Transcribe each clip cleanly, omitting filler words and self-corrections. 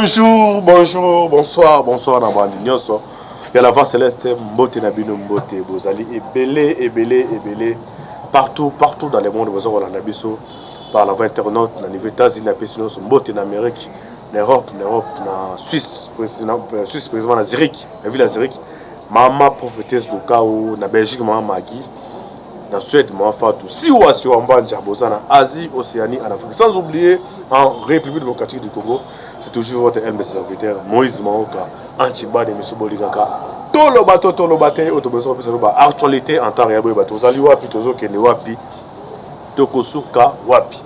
Bonjour, bonjour, bonsoir, bonsoir Namani Nyoso. Il y a la voix céleste, Mbote Nabino Mbote, Bozali, et partout dans le monde, vous avez Nabiso, par la voie internaute, dans les États-Unis, Mbote en Amérique, en Europe, en Suisse, précisément en Zurich, la ville de Zurich, Maman prophétesse du Kao, en Belgique, Maman Magui, en Suède, Maman Fatou, Siwa Siwamba, en Asie, Océanie, en Afrique, sans oublier en République démocratique du Congo. C'est toujours votre MB serviteur, Moïse Maoka, Antiba de M. Boligaka. Tout le bateau, actualité en temps réel, Tozali Wapi, Tozo Kene Wapi, Tokosuka Wapi.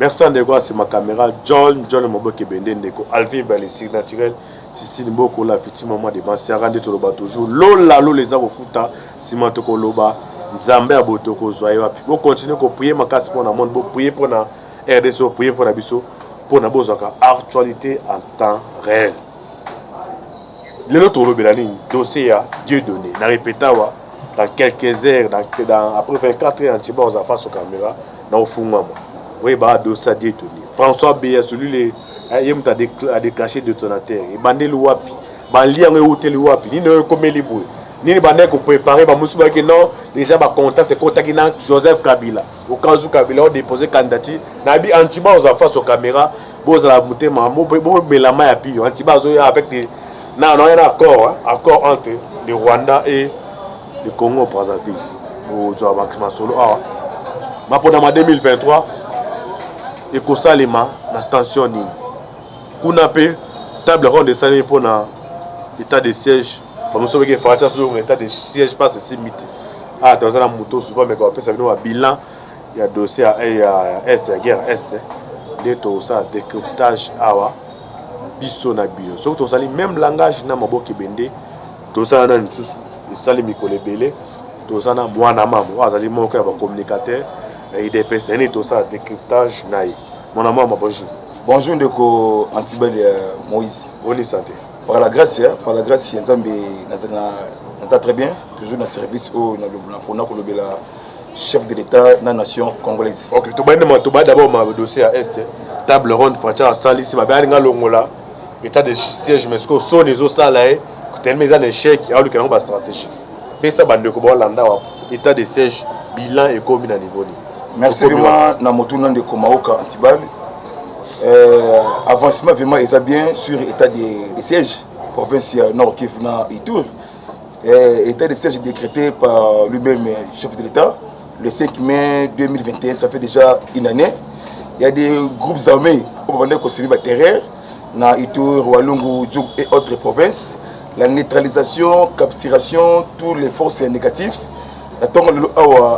Merci Ndeko, c'est ma caméra, John Moboke Bende Ndeko, Alvin Balissi, naturel, Sissi Mboko, la petite maman de Bansiarande, Toloba toujours, Lola, les Arofuta, Simon Tokoloba, Zambé Abotoko, Zoye Wapi. Vous continuez à prier, ma casse pour le monde, vous priez pour la RDC, priez pour la Bissot. Pour la actualité en temps réel. Le nôtre dossier à Dieu donné. Dans répétawa dans quelques heures, après 24 heures, on va face aux caméras, dans le fond. Oui, bah dossier Dieu donné. François Béa, celui qui a déclenché détonateur. Et bandé le wapi, bandé le hôtel wapi, ni ne comme les bouts. Ni bandé qu'on préparer, bah monsieur que non, déjà bah contact Joseph Kabila. Au cas où Kabila a déposé candidature, Nabi Antiba aux face aux caméras. Bon, la bouteille, mais la main à pied. Antiba avec des. Non, il y a un accord entre le Rwanda et le Congo Brazzaville. Pour Joao Solo. Mais pendant 2023, et que ça, les mains, la tension. On a payé table ronde de salaire pour l'état de siège. Nous savons que François sur l'état de siège passe 6 minutes. Ah, dans un moto, souvent, mais quand on fait ça, un bilan, il y a dossier à Est, la guerre Est. De tout ça, décryptage, awa, biso na bio. Surtout, même langage, na maboki bende, tout ça, na nsusu, sali mikole belé, tout ça, na mwana mamu, azali moka ya communicateur, IDPS, et tout ça, décryptage, naï. Mon amour, bonjour. Bonjour, Ndeko Antibal Moïse. Bonne santé. Par la grâce, Nzambe, n'a très bien, toujours dans le service au chef de l'État de la nation congolaise. Ok, tu vas d'abord ma dossier à Est, table ronde, François Sali, si ma belle Longola, état de siège, mais ce que sont les autres salariés, tellement ils ont un échec, il y a une stratégie. Mais ça, bande de Kobolanda, état de siège, bilan et commun à niveau. Merci vraiment, Namotouna de Komaoka Antibal. Avancement vraiment, ils ont bien sur l'état de siège, province Nord Kivu et Tour. État de siège décrété par lui-même, chef de l'État. Le 5 mai 2021, ça fait déjà une année. Il y a des groupes armés qui ont construit des terrains dans Ituri, Walungu, Djouk et autres provinces. La neutralisation, capturation, toutes les forces négatives.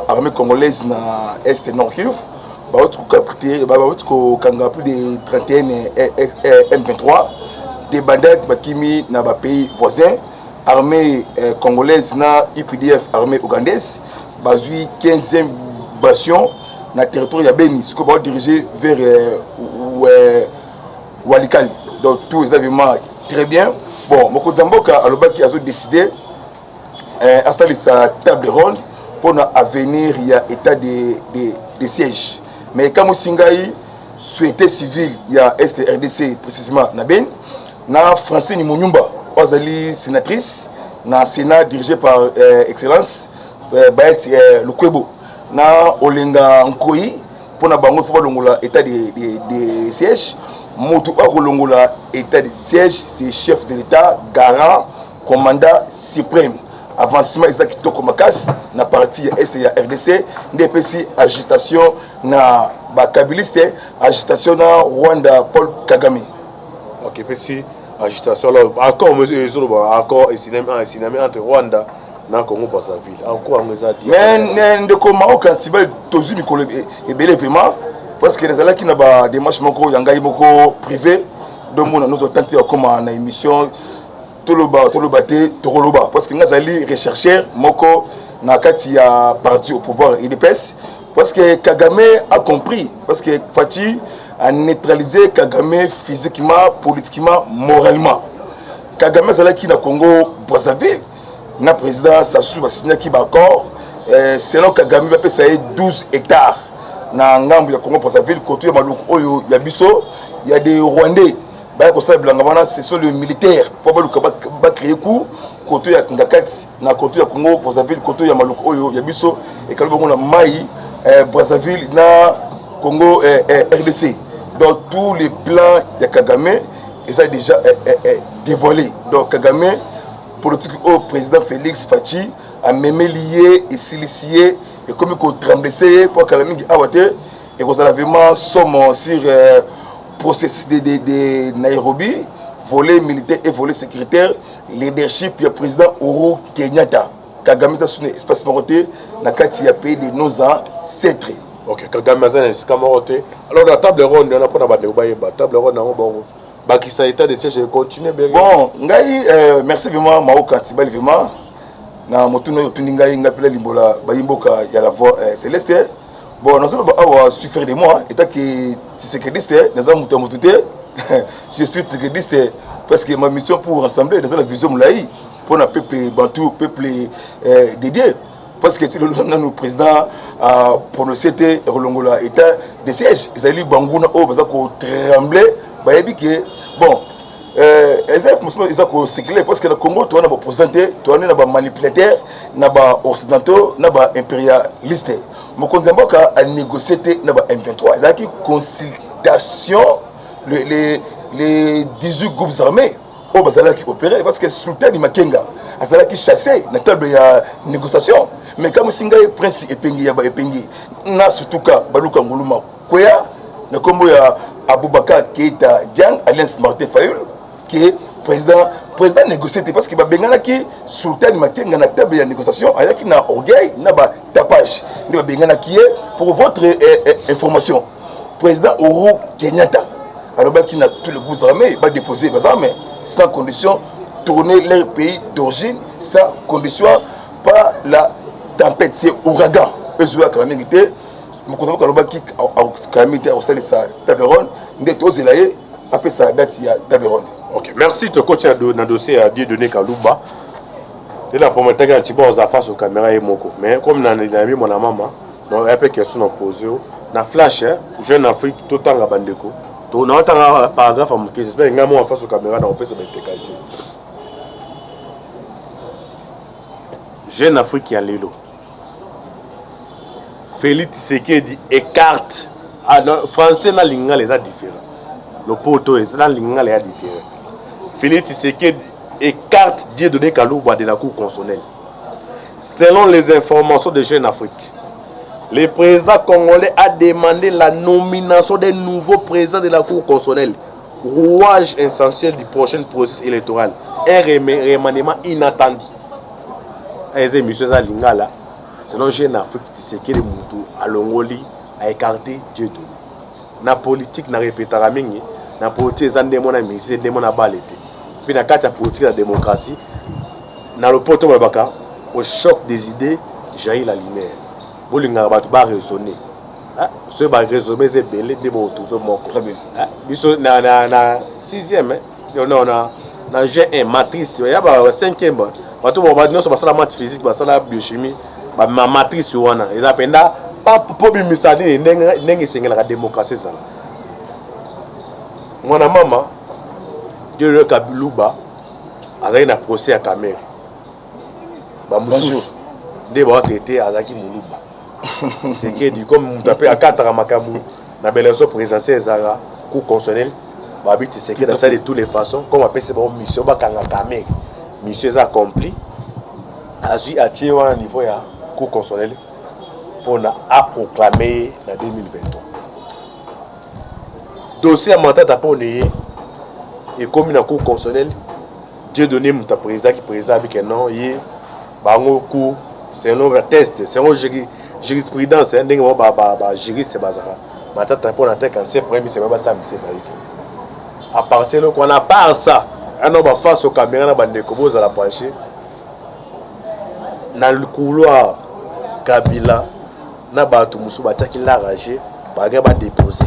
L'armée congolaise dans l'Est et Nord Kivu. Il y a plus de 31 M23. Des bandits qui dans les pays voisins. Armée congolaise na IPDF, armée ougandaise. Bazui 15e bastion dans le territoire de Beni, ce qu'on va diriger vers Walikali. Donc tout est vraiment très bien. Bon, Moko Zamboka a décidé d'installer sa table ronde pour l'avenir, il y a état de siège. Mais comme Singaï, souhaité civil, il y a STRDC précisément na Beni, na Francine Mounyumba, sénatrice, dans le Sénat dirigé par Excellence. Le Kwebo na Olenga Nkoyi pour na bango faut longola état de siège moto a longola état de siège c'est chef de l'État garant commandant suprême avancement exact kitoko makas na partie est ya RDC ndepesi agitation na ba kabiliste agitation na Rwanda Paul Kagame. OK pesi agitation là accord et cinéma entre Rwanda na Congo Brazzaville encore on les a dit mais ndeko Maoka Antibal tozu mikolo ebele vraiment parce que les ala qui na ba démarche moko yanga moko privé de mona nous tenter comme en émission toloba te toloba parce que ngazali rechercheur moko na kati ya parti au pouvoir IDPS parce que Kagame a compris parce que Fati a neutralisé Kagame physiquement, politiquement, moralement. Kagame zala qui na Congo Brazzaville na président Sassou va signer qui d'accord selon Kagame va payer 12 hectares na ngambu ya Congo Brazzaville côté ya Maluk Oyo ya biso il y a des Rwandais ce sont les militaires pour créer coup côté ya Ngakati na côté ya Congo Brazzaville côté ya Maluku oyo ya biso et quand on a Maï Brazzaville na Congo RDC. Donc tous les plans de Kagame et ça déjà dévoilé. Donc Kagame politique au président Félix Fachi a même lié et silicié et comme il faut trembler pour que la mingi awate et qu'on a vraiment somme sur processus de Nairobi, volet militaire et volet sécuritaire, leadership du président Uhuru Kenyatta. Kagame a son espace maroté, na kati ya pays de nos ancêtres. Ok, Kagame a son espace maroté. Alors la table ronde, on a pas de table ronde, on a qui ça état de siège continue bien. Bon, ngai merci vraiment Mao Katiba vraiment. Na motuno yo tuningai ngapela limbola bayimboka ya la voix céleste. Bon, nous allons suffire de moi, étant que tu sais que je suis sécrétiste parce que ma mission pour rassembler dans la vision laïque pour un peuple bantou, peuple dédié. Parce que le président a prononcé Rolongola état de siège. Ils ont dit Bangouna, oh, parce qu'on tremblait. Bon, ils ont cyclé parce que le Congo, tu as représenté, tu as manipulateur, tu as occidentaux, tu as impérialiste. Mokonzamboka a négocié na M23. Il y a une consultation les 18 groupes armés au Bazala qui opéraient parce que Sultan Makenga a qui chassé na table de négociation. Mais comme Singa est prince Epengi Yaba Epengi, na surtout ka Baluka Nguluma Koya, na kombo ya Aboubakar Keita Diang, Alliance Martin Fayul, qui est président négocié parce que bengana ki Sultan Makenga na table de négociation ayaki na orgueil na ba tapage ni bengana ki pour votre information président Uhuru Kenyatta alors qui na tous les groupes armés va déposer les armes sans condition tourner leur pays d'origine sans condition par la tempête c'est ouragan besoin que la mérité mon conseil que qui a calamité au sein de sa table ronde ndeto zelaye après sa date ya table ronde. Ok, merci de coach dans le dossier à Dieudonné Kalouba. Et là, pour me dire un petit peu aux affaires sur caméra et moko. Mais comme on a mis mon maman, donc un peu question posée. Na flash, jeune Afrique, tout le temps à Bandeko. Donc on a un paragraphe à mon qui j'espère que nous en face sur caméra dans le pays c'est jeune Afrique qui a l'élo. Félix Tshisekedi écarte. Ah non, français na linga les a différents. Le poto est na linga les a différents. Félix Tshisekedi écarte Dieudonné Kalouba de la Cour constitutionnelle. Selon les informations de Jeune Afrique, le président congolais a demandé la nomination d'un nouveau président de la Cour constitutionnelle. Rouage essentiel du prochain processus électoral. Un remaniement inattendu. Selon Jeune Afrique, Tshisekedi Moutou à Longoli a écarté Dieudonné. Na politique na répétera mingi, na politique zandemona ministre demona balete. Puis dans la politique de la démocratie, dans le poteau au choc des idées, jaillit la lumière. Vous va raisonner. Ce va raisonner, c'est belé de mon tout le monde. Très bien. Na sixième, on a G1 matrice, il y a 5e. On va dire que la maths physique, la biochimie, ma matrice, il a pas pour bimisani, n'est la démocratie. Mon maman, Dieudonné Kalouba a un procès à Cameroun. Bamoussous, des bons traités à Zaki Moulouba. C'est que du comme on appelle à Kataramakamou, la belle présidentielle Zara, cour constitutionnelle, Babiti c'est que dans ça de toutes les façons, comme on appelle ces bonnes missions, Bakanga Cameroun, mission est accomplie, à tiré au niveau de la cour constitutionnelle pour proclamer en 2023. Dossier à mandat d'appui et comme une cour constitutionnelle, Dieudonné Mouta président qui président avec un nom, il y a un cours, c'est un nombre de tests, c'est une jurisprudence, c'est un juriste, c'est bazar. Mandat d'appui en tant qu'ancien premier, c'est même ça, c'est ça. À partir de là, on a pas ça, un homme face au caméra, on a des combos à la pencher. Dans le couloir, Kabila, on a battu Moussou, qui l'a arraché, on a déposé.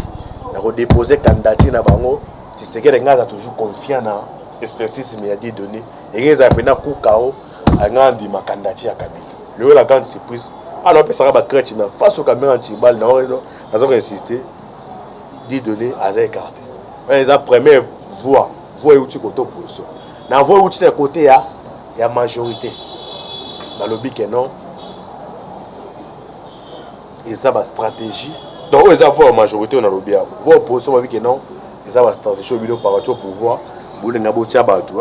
On a déposé candidature na bango. Tshisekedi nga toujours confiant na expertise mais a dit donné et les appena ku kao angandi ma candidature ya Kabila. Le la grande surprise. Alors peut ça va crèche na face au caméra anti-bal na ont insister dit donné à écarté. Les première voix euti côté opposition na voix euti na côté ya majorité balobi que non eza ba stratégie donc eza voix majorité na lobi voix opposition babi que non eza ba stratégie au bilo par rapport au pouvoir bolenga botia bato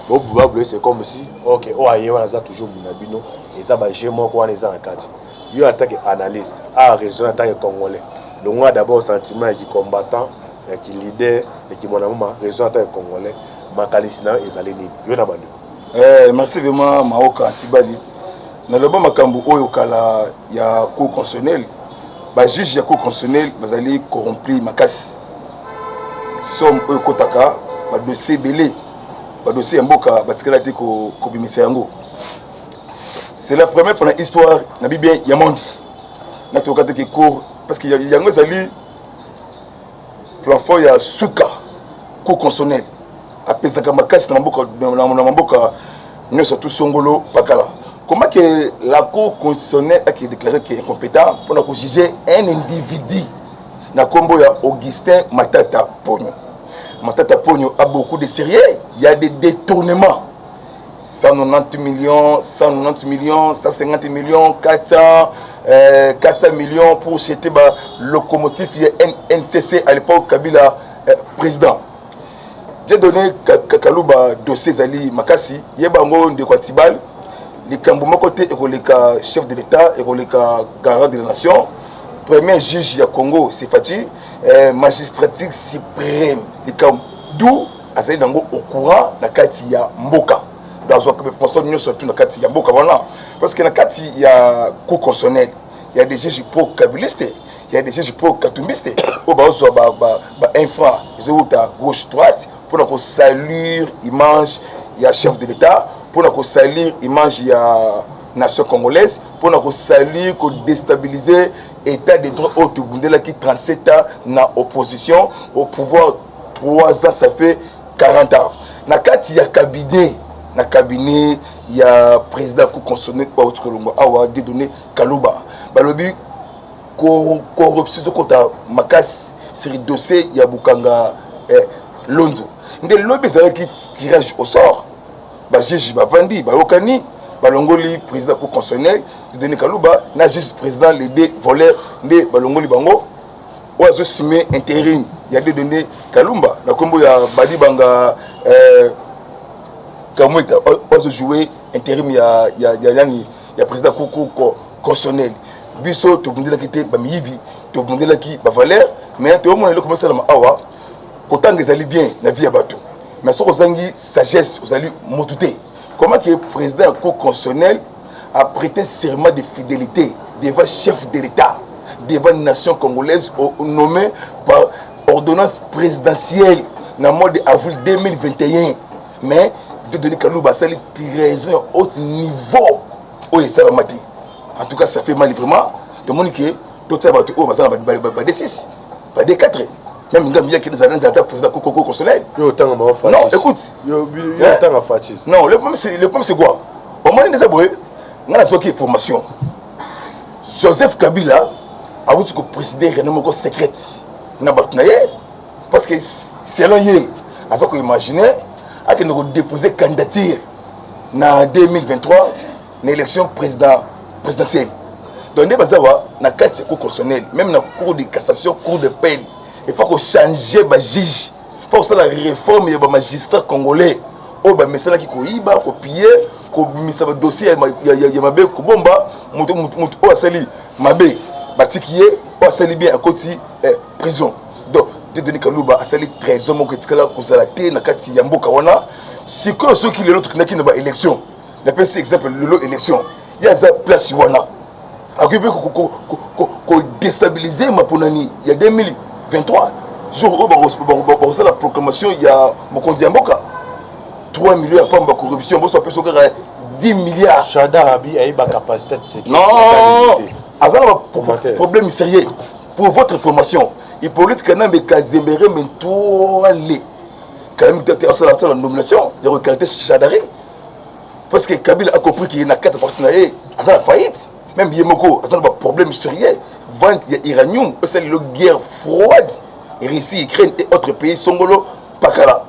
bon c'est comme si ok o aye wana za toujours munabino eza ba jemo ko wana eza na kati yo attaque analyste a raison en tant que congolais le moi d'abord sentiment qui combattant qui leader et qui mon amour raison en tant que congolais makalisina ezali nini yo na bandu merci vraiment Maoka Tibali na loba makambu oyo kala ya cour constitutionnel ba juge ya cour constitutionnel bazali corrompu makasi somme oyo kotaka ba dossier belé ba dossier mboka batikala te ko bimisa yango. C'est la première fois dans l'histoire na bien ya monde na toka te cour parce que yango ezali plafond ya suka cour constitutionnel apesaka makasi na mboka nyonso tout songolo pakala. Comment que la cour constitutionnelle a déclaré qu'il est incompétent pour juger un individu na kombo ya Augustin Matata Ponyo. Matata Ponyo a beaucoup de sérieux, il y a des détournements. 190 millions, 190 millions, 150 millions, 400 millions pour acheter le locomotive NCC à l'époque Kabila président. J'ai donné Kalouba dossier Zali Makasi, Yebango de Kwatibal, les Kambouma côté et chef de l'État et garant de la nation, premier juge du Congo, c'est Fati, magistrature suprême, les Kambou, Azali Dango au courant, la Kati ya Mboka. Dans une information, nous sommes tous dans Kati ya Mboka. Parce que dans Kati ya cour constitutionnel, il y a des juges pro-kabilistes, il y a des juges pro-katumbistes, où il infra, ils ont gauche-droite, pour qu'on salue l'image, il y a chef de l'État, pour qu'on salue l'image, il y a nation congolaise, pour qu'on salue, qu'on déstabiliser l'état des droits au Tubundela qui 37 ans dans l'opposition, au pouvoir 3 ans, ça fait 40 ans. Dans il y a cabinet, il y a président qui consomme awa dédonné Kalouba. Balobi corruption contre Makas sur le dossier il y a Bukanga Londo. Ndé lobi qui tirage au sort. Ba juge ba vandi ba okani balongoli président pour constitutionnel dédonné Kalouba na juste président les deux voleurs ndé balongoli bango oazo signé intérim il y a dédonné Kalumba na kombo ya Badi Banga comment on se jouer intérim ya président constitutionnel biso to bundela kité ba miyibi to bundela ki ba valeur mais to mo le commencer la awa autant que ali bien na vie ya bato mais so kozangi sagesse ozali motuté comment que président constitutionnel a prêté serment de fidélité devant chef de l'État devant une nation congolaise nommé par ordonnance présidentielle dans le mois d'avril 2021 mais de donner Kalouba ça les raisons haut niveau au Salamati. En tout cas ça fait mal vraiment de mon que tout ça va au bazar ba des 6 ba des 4 même ngam qui nous a donné attaque président Koko constitutionnel yo tanga ma fa non écoute yo tanga fatis non le problème c'est quoi au moment des aboué ngana soki information Joseph Kabila a voulu que président renommé secrète na batnaye parce que selon lui à ce qu'on imaginait à que nous déposer candidature en 2023 dans l'élection présidentielle. Donc, nous avons dans le cadre cour constitutionnel, même dans la cour de cassation, cour de peine, il faut qu'on change les juges. Il faut que la réforme des magistrats congolais. Oh, mais c'est là qui coïba, copier, copier le dossier, il y a mabé, kobomba, monte, oh, asali, mabé, batikiye, oh, asali bien à côté prison. Donc, de donner Kalouba à salir 13 hommes qui étaient là pour s'arrêter dans le cas Mboka wana si que ceux qui les autres qui n'ont pas élection d'après cet exemple le élection il y a une place wana à qui peut déstabiliser ma ponani il y a 2023 jour où la proclamation il y a Mokondi Mboka 3 millions de de corruption bon ça peut se 10 milliards Chadarabi a eu la capacité de sécurité non azala problème sérieux pour votre information il politique quand même Kazemere mais tout aller quand même la nomination de recarter Chadari parce que Kabila a compris qu'il y a 4 partenaires à la faillite même Yemoko a un problème sérieux vente il y a iranium c'est la guerre froide Russie Ukraine et autres pays songolo pakala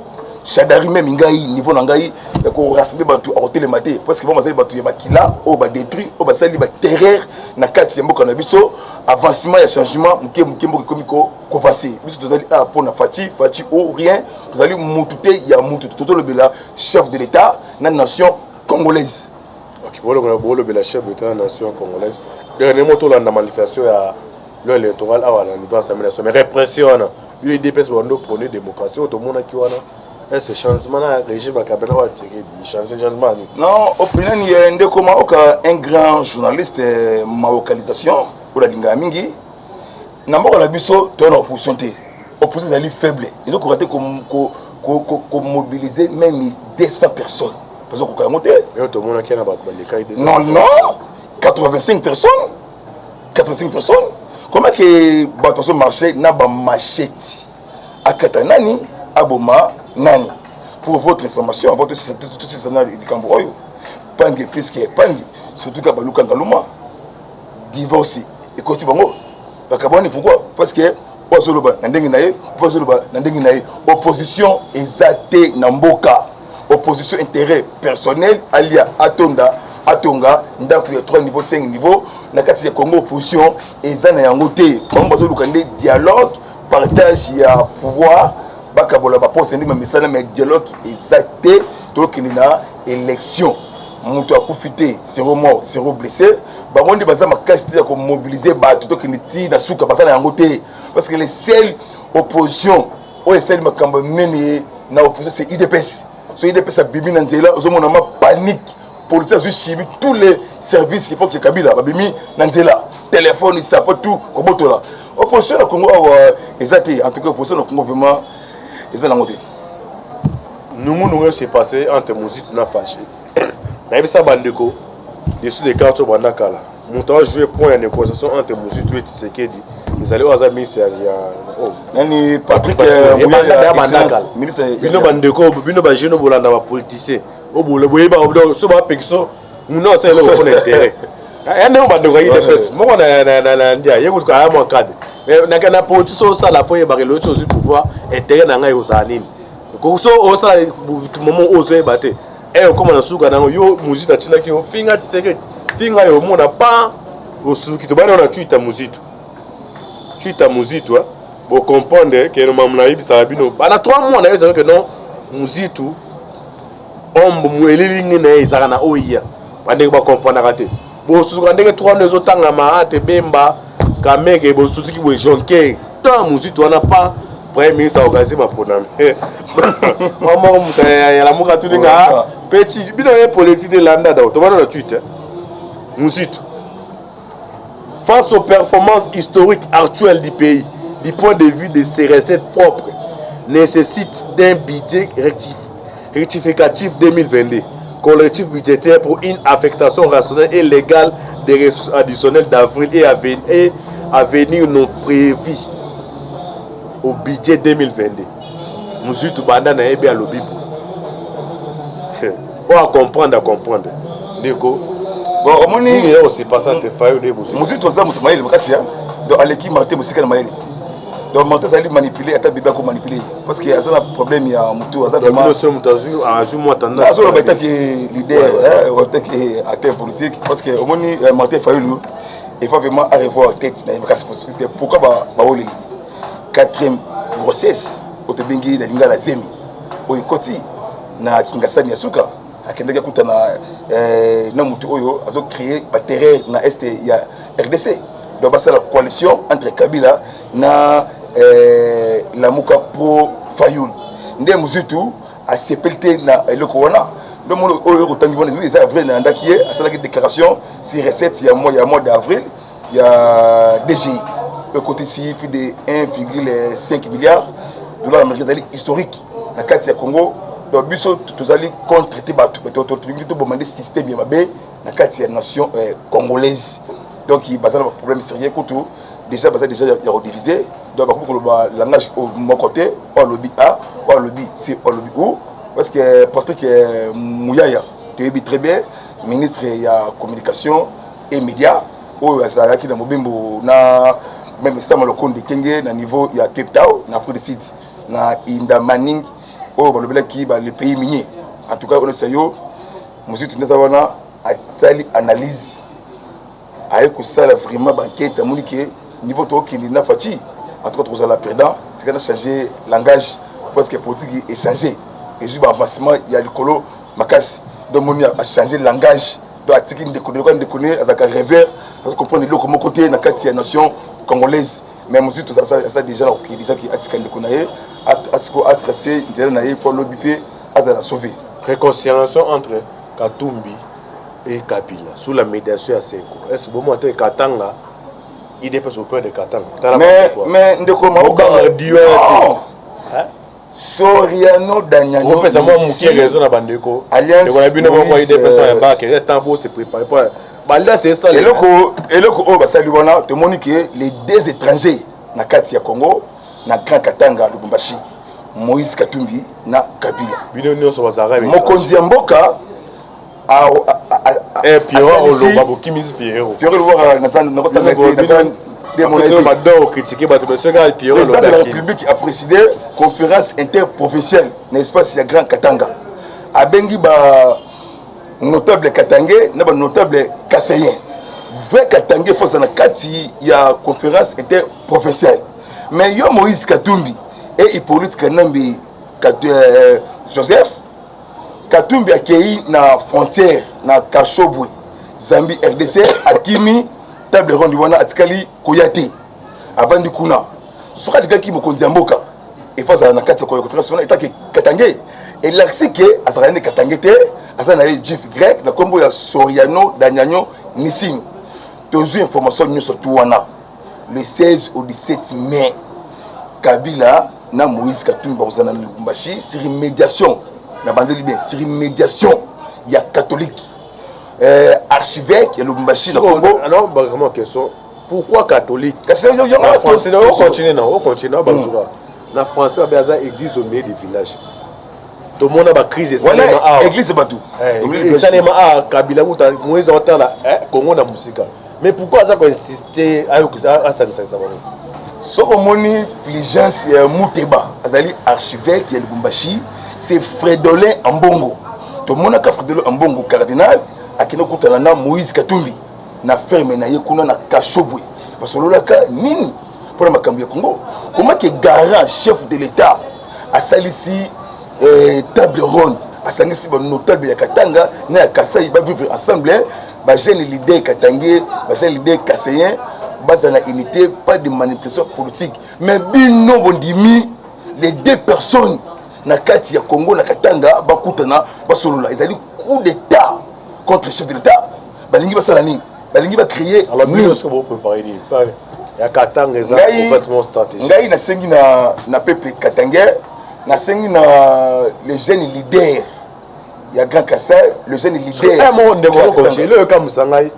Chadari même ngai niveau na ngai ko rassembler batu à hôtel maté parce que bon masali batu ya bakila o ba détruit o ba sali ba terreur na kati ya mboka na biso avancement ya changement muke mboka komiko ko passer biso tozali a pour na fati ou rien tozali mutute ya mutu tozolo bela chef de l'état na nation congolaise. OK bolo bela chef de l'état na nation congolaise dernièrement to la manifestation ya l'électoral awala ni place aménagement mais répression na UDPS bondo prôner démocratie tout le monde qui wana ce changement là régime à Kabila va tirer du changement non opinion ni ndé comment un grand journaliste ma localisation pour la linga mingi na moko la biso to na opposition té opposition ali faible ils ont raté comme mobiliser même 200 personnes parce que ko monter et tout le monde qui na ba non 85 personnes comment que bato marché na ba machette akata nani aboma nani pour votre information votre tout ces analyses du Cambodge pangi puisque pangi surtout ka baluka ngaluma divorcé et côté bango bakaboni pourquoi parce que ozoloba na ndenge naye ozoloba na ndenge naye opposition ezate na mboka opposition intérêt personnel alia atonga ndako ya 3 niveau 5 niveau na kati ya Congo opposition ezana yango te bango bazoluka nde dialogue partage ya pouvoir bakabola ba poste ndi mamisala mais dialogue exacté to kinina élection mutu akufité 0 mort 0 blessé bango ndi baza makasi ya ko mobiliser bato to kiniti na suka basala yango te parce que les seuls opposition o seuls makambo meni na opposition c'est UDPS so UDPS a bibi na nzela ozomona ma panique police a suivi tous les services il faut que Kabila babimi na nzela téléphone ça pas tout kobotola opposition na Congo exacté en tout cas opposition na Congo vraiment ils ont monté nous s'est passé entre Mouzit na fâché mais ça bandeko dessus des cartes bandakala montant jouer point de négociation entre Mouzit et Tshisekedi ils allaient aux amis c'est nani Patrick ministre bino bandeko bino ba jeune bolanda ba politicien o bolo boyeba so ba pekso non c'est le bon intérêt ya ndeko bandeko yi defense moko na ndia yeko ka ya mo cadre na politicien ça la fois ba relation aussi pouvoir intérêt na ngai osanini ko so o ça moment ozo ebate comme na suka na yo muzita tina ki finga Tshisekedi finga yo mona pa osuki to bana na tuita muzito pour comprendre que nous mamna ibisa bino bana 3 mois na yo que non muzitu ombo muelilingi na ezaka na oya bande ba comprendre raté bo suka ndenge 3 nezo tanga ma ate bemba kameke bo suki bo jonke ta muzitu wana pa premier ministre organiser ba programme maman mutaya la muka tulinga petit bino e politique de landa da to bana na Twitter muzitu face aux performances historiques actuelles du pays, du point de vue de ses recettes propres, nécessite d'un budget rectificatif 2022, collectif budgétaire pour une affectation rationnelle et légale des ressources additionnelles d'avril et à venir non prévues au budget 2022. Nous sommes tous les gens à l'objet. On comprendre. Nico. Bon, on est aussi passé à te faire des bouches. Moi, tout ça, je donc, à l'équipe, Martin, je donc, Martin, ça manipuler, à ta bébé, manipuler. Parce qu'il y a un problème, il y a un mouton. Il y a un leader, acteur politique. Parce que au moins, Martin Fayoulou, il faut vraiment revoir la tête. Pourquoi Baoli 4e grossesse, au Tebingi, dans l'Inga, la Zemi, au Ikoti, na Kingasani, Yasuka. Akendeka kutana na mutu oyo azo créer ba terrain na est ya RDC donc ba la coalition entre Kabila na la muka pro Fayoul ndé muzitu a sepelté na eloko wana donc mo oyo kotangi bona oui ça vrai na ndakié a sala déclaration sur recette ya mois d'avril il y a DGI côté ci plus de 1,5 milliard de dollars américains historique na kati ya Congo. Donc, biso tozali contre te batu to bomande système ya mabe na kati ya nation congolaise. Donc il bazala problème sérieux kutu déjà ya rediviser donc ba ko le langage au mon côté au lobby A au lobby C au lobby U parce que Patrick Mouyaya tu es très bien ministre ya communication et médias au azalaki na mobimbo na même ça malokonde kenge na niveau ya Cape Town na Afrique du Sud na Inda Manning oh balobelaki ba les pays miniers en tout cas on sait yo musitu ndeza wana sali analyse aye ko sala vraiment banquette amoni ke niveau to ki na fati en tout cas tous la perdant c'est qu'on a changé langage parce que politique est changé et juste avancement il y a le colo makasi donc on a changé langage donc atiki ndekone azaka revers parce comprendre le comment côté na kati ya nation congolaise mais musitu ça déjà qui atika ndekona ye asko a tracé na ye pour l'obipé azala sauver réconciliation entre Katumbi et Kabila sous la médiation à Senko. Est-ce que vous montez Katanga il dépasse au peur de Katanga? Mais ndeko maoka Dieu Soriano Danyano. On fait ça moi mouki raison na bandeko. Alliance. On a bien moi il dépasse à bac et temps pour se préparer pour là c'est ça. Et le ko ba sali wana te monique les deux étrangers na kati ya Congo na Grand Katanga Lubumbashi. Moïse Katumbi na Kabila. Bino nyo so bazara. Mokonzi mboka Pierrot Oloba Kimisi Pierrot. Pierrot Oloba na kotanga le président de la République a présidé conférence interprofessionnelle n'est-ce pas si Grand Katanga. A bengi ba notable Katangé na ba notable Kassayen. Vrai Katangé faut ça na kati ya conférence interprofessionnelle. Mais yo Moïse Katumbi et Hippolyte Kanambi Joseph Katumbi accueilli na frontière na Kashobwe Zambie RDC akimi table ronde wana atikali koyate avandi kuna soka dikaki mokonzi mboka et face à na kati ko conférence wana etake Katangé et l'axi que azalane Katangé te azana jif grec na kombo ya Soriano Danyano Nissim tozu information nyo surtout wana le 16 au 17 mai Kabila na Moïse Katumbi bazana na Lubumbashi sur médiation na bandeli bien sur médiation ya catholique archevêque ya Lubumbashi na Congo. Alors vraiment question pourquoi catholique? Parce que en français on continue na français baza église au milieu du village. Tout le monde a ba crise salema église batou. Salema Kabila muta Moïse otala Congo na musika. Mais pourquoi ça qu'on insister ayo que ça ça Soko moni Fulgence Muteba azali archevêque ya Lubumbashi c'est Frédolin Ambongo. To mona ka Frédolin Ambongo cardinal akino kutana na Moïse Katumbi na ferme na yekuna na Kashobwe. Parce que lolaka nini pour makambo ya Congo. Comment que garant chef de l'état a salisi table ronde a sangisi ba notable ya Katanga na ya Kasai ba vivre ensemble ba jeune leader Katangé ba jeune leader Kassayen base à la unité, pas de manipulation politique. Mais bino bondimi les deux personnes na kati ya Congo na Katanga bakutana basolola ezali coup d'état contre le chef de l'état balingi basala nini balingi ba créer alors bino ce que vous préparez ni pas ya Katanga eza complètement stratégique ngai na sengi na peuple katangais na sengi na les jeunes leaders ya Grand Kassai le jeune leader mon de mon coach le comme sangai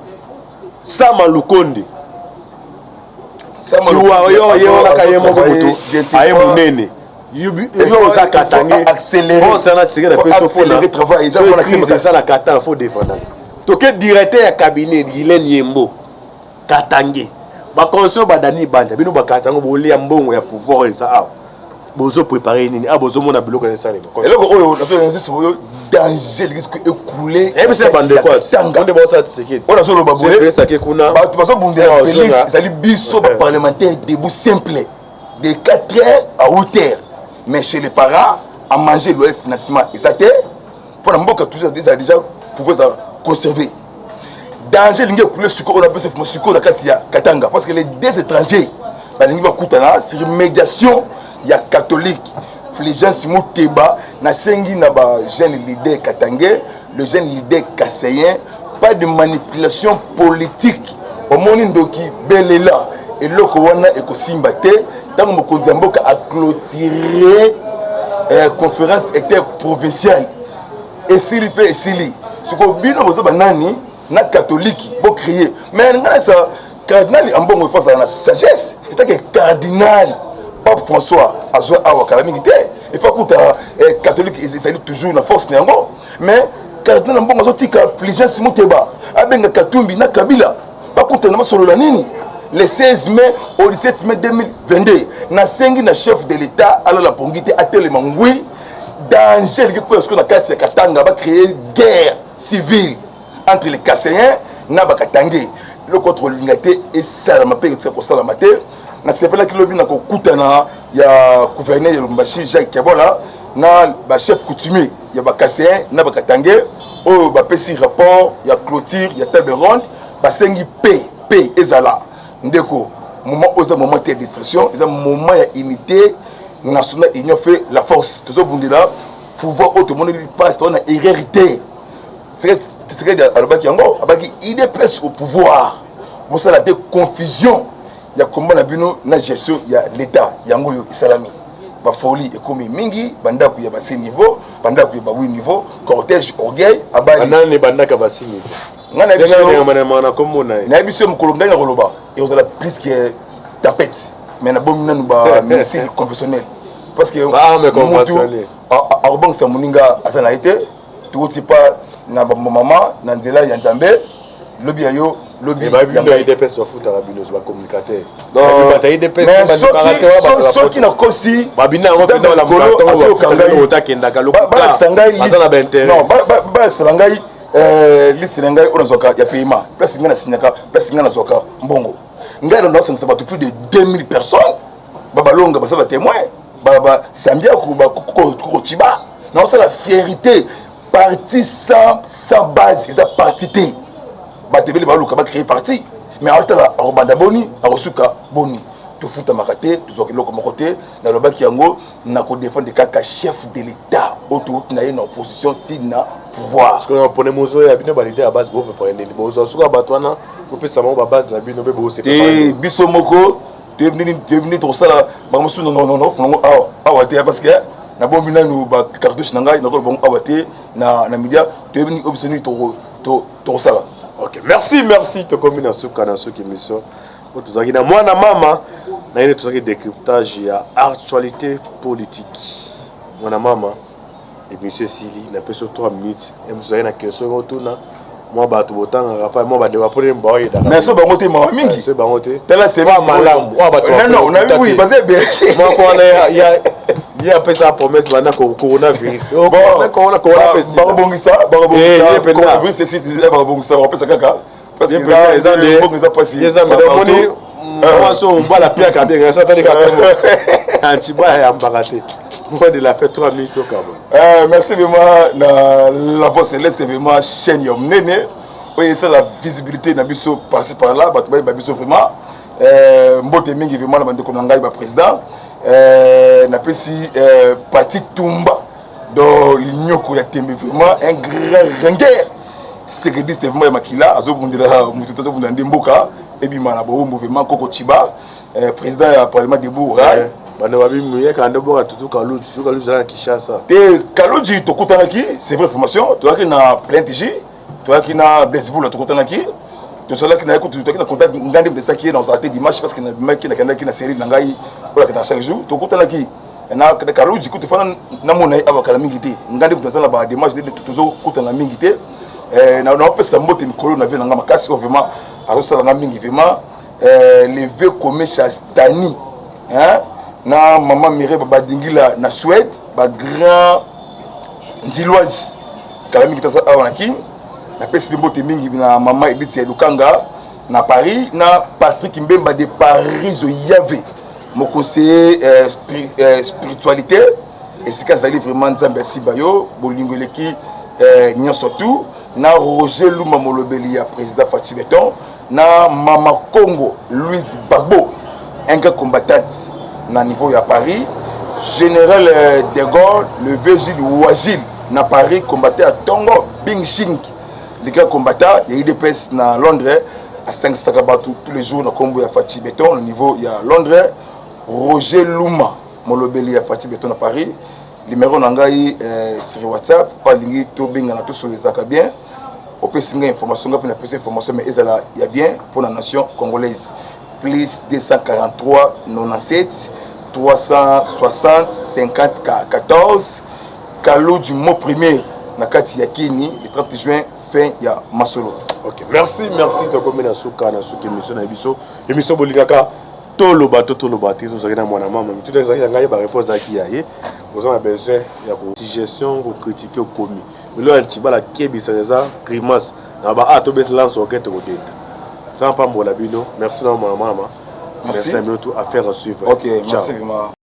Sama Lukonde Sama Lukonde yo na kayemo boto aye munene yo za Katangé accélérer on s'en a tiré la pression pour le travail ça on ça la Katanga faut défendre to que directeur ya cabinet Gilen Yembo Katangé ba console ba Dani Banja bino ba Katanga bo lia mbongo ya pouvoir ça a bozo préparer nini a bozo mona biloko ya salema et là oyo na fait c'est danger risque écoulé et c'est bande quoi on de bossa tsekete on a solo baboué c'est ça que kuna ba tu baso bundela Félix c'est biso ba parlementaire debout simple de 4h à 8h mais chez les parents à manger le financement exacté pour la mboka toujours déjà pouvoir conserver danger lingue pour le sucre on appelle ce sucre na katia Katanga parce que les deux étrangers ba lingue ba kutana sur médiation il y a catholique Fulgence Muteba na sengi na ba jeune leader Katangé le jeune leader Kassayen pas de manipulation politique au moni ndoki belela et loko wana ekosimba te tant mokonzi mboka a clôturer conférence interprovinciale et s'il peut s'il ce ko bino bozo banani na catholique bo crier mais ngana ça cardinal ambongo face à la sagesse c'est que cardinal Pape François Azwa Awa Kalamingité il faut que catholique ils toujours la force néango mais cardinal ambongo zotika Fulgence Muteba abenga Katumbi na Kabila bakuta na solo la nini le 16 mai au 17 mai 2022 na sengi na chef de l'état alors la pongité atele mangui danger ce qu'on a Katanga va créer guerre civile entre les Kasséens na Bakatangé le contre l'unité et ça m'a payé ça pour ça la mater na c'est pas là que le bin ko kutana ya gouverneur de Lubumbashi Jacques Kebola na ba chef coutumier ya Bakasséen na Bakatangé oh ba pesi rapport ya clôture ya table ronde ba sengi p ezala ndeko moment de distraction c'est un moment ya unité nationale union fait la force toujours bundila pouvoir autre monde passe on a hérité c'est que alobaki yango abaki IDPS au pouvoir pour ça la confusion ya comment na bino na gestion ya l'état yango yo isalami ba folie et comme mingi banda ku ya ba niveau banda ku ya ba 8 niveau cortège orgueil abali banane banda ka ba niveau ngana biso na komona na biso mkolonga na koloba et on a plus que tempête mais na bomina nous ba missile conventionnel parce que mais conventionnel arobang sa moninga asana été tout type na maman na nzela ya nzambe lobby yo lobby ya IDPS ba futa rabino ba communicateur donc ba ta IDPS ba ceux qui na kosi babina ngo penda la mbato kangai otakenda ka lokala ba sangai asana ba intérêt non ba sangai liste ngai onazoka ya paiement place ngana signaka place ngana zoka mbongo ngai ndo ça va plus de 2000 personnes baba longa ba ça va témoin baba sambia ko chiba non c'est la fierté parti sans base ils a partité ba tebeli ba luka ba créer parti mais en la robanda boni a resuka boni to futa makate to zoki loko mokote na lobaki yango na ko défendre kaka chef de l'état autour na une opposition tina pouvoir parce que on pone mozo ya bino ba leader à base bo pe prendre mozo suka batwana ko pesa mo ba base na bino be bo c'est pas biso moko tu venu to sala ba musu non awate parce que na bombi na nous ba cartouche na ngai na ko bon awate na media tu venu optionnel to sala. OK, merci to komi na suka na suki mission tozaki na mwana mama na ile tozaki décryptage ya actualité politique mwana mama et monsieur Sili na peso 3 minutes et vous avez na question retourna moi bato botanga pa moi ba de apone mba yeda mais so bango te mama mingi so bango te tela c'est pas malamu wa bato non on a vu oui parce que moi ko na ya pesa promesse bana ko coronavirus oh bon corona pesa barabongisa coronavirus c'est barabongisa on pesa kaka parce que les bongisa passer les amis moni on so on va la pierre ka bien ça tani ka antiba ya mbarate moi de la fait 3 minutes au Cameroun. Merci vraiment la voix céleste vraiment chaîne yom nene oui c'est la visibilité na biso passer par là ba biso vraiment mbote mingi vraiment na bande ko ngai ba président na pesi parti Tumba dans l'Ignoko ya Tembe vraiment un grand ringueur c'est que dit vraiment makila azobundira mutu azobundira ndimboka et bi mana bo mouvement Koko Chiba président du parlement de Bourg bana babi muye kande boka tutu kaluji na Kinshasa te kaluji to kutanaki c'est vraie formation toaki na plainte J to aki na baseball to kutanaki to cela qui na ko to aki na contact ngande de ça qui est dans sa tête dimanche parce que na mec qui na série na ngai ola ka chaque jour to kutanaki na kaluji ko to fana na mona avakala mingi te ngande ko na ba dimanche de toujours kutana mingi te na pesa mbote mikolo na vie na ngama kasi vraiment azosala na mingi vraiment levé comme Chastani hein na maman Mireille Babadingila na Suède ba grand Ndiloise kala mingi tasa awanaki na pesi mbote mingi na maman Edith Lukanga na Paris na Patrick Mbemba de Paris au Yave mon conseiller spiritualité et c'est qu'azali vraiment nzambe sibayo bolingoleki nyonso tout na Roger Luma Molobeli ya président Fachi Beton na Mama Congo Louise Bagbo un gars combattant na niveau à Paris général de Gaulle le Virgile Ouagil na Paris combattait à Tongo Bing Shing les gars combattants il y a IDPS na Londres à 500 tous les jours na combo ya Fachi Beton au niveau ya Londres Roger Luma Molobeli ya Fachi Beton à Paris numéro nangai sur WhatsApp pas lingi to binga na to sur les bien on peut signer information on peut passer information mais ezala il y a bien pour la nation congolaise plus 243 97 360 50 14 Kalo du mot premier na kati ya Kini le 30 juin fin ya Masolo. OK, merci to komena suka na suki émission na biso émission bolingaka toloba te tozalaki na mwana mama mitude ezalaki na ngai baréponse ezalaki ya ye oza na besoin ya kogestion kocritique okomi milo ya ntibala kebisa eza grimace na ba tobeti lance okete kodenda nzambe pambola bino merci na mwana mama merci na bino tout affaire à suivre ok merci vraiment